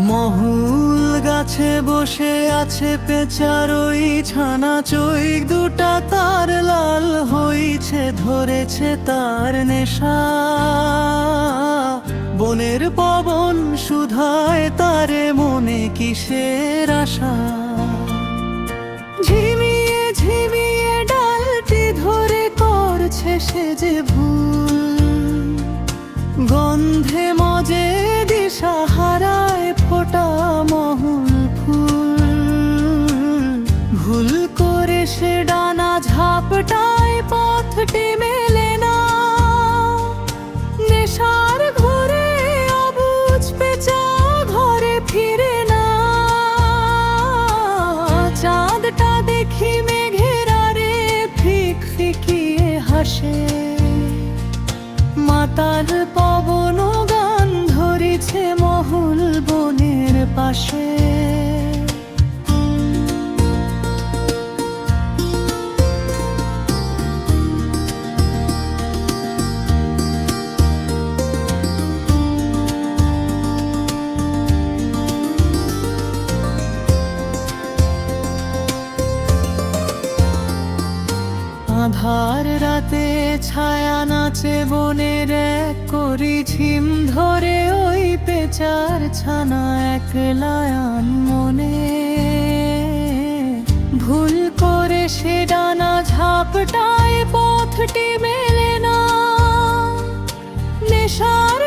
মহুল গাছে বসে আছে পেঁচার ওই ছানা চৈক দুটা, তার লাল হইছে ধরেছে তার নেশা। বনের পবন সুধায় তারে মনে কিসের আশা। ঝিমিয়ে ঝিমিয়ে ডালটি ধরে করছে সে যে ভুল, গন্ধে মজে দিশা হারায় ফোটা মহুল ফুল। ভুল করে সে ডানা ঝাপটায় পথটি মেলে না, নেশার ঘরে অবুঝ পেঁচা ঘরে ফিরে না। চাঁদটা দেখি মেঘের আরে ফিক ফিকিয়ে হাসে, মাতাল পবন গান ধরিছে মহুল বনের পাশে। আধার রাতে ছায়া নাচে বনের এক করি ঝিম ধরে, ওই পেঁচার ছানা একলায়ান মনে। ভুল করে সে ডানা ঝাপটায় পথটি মেলে না, নেশার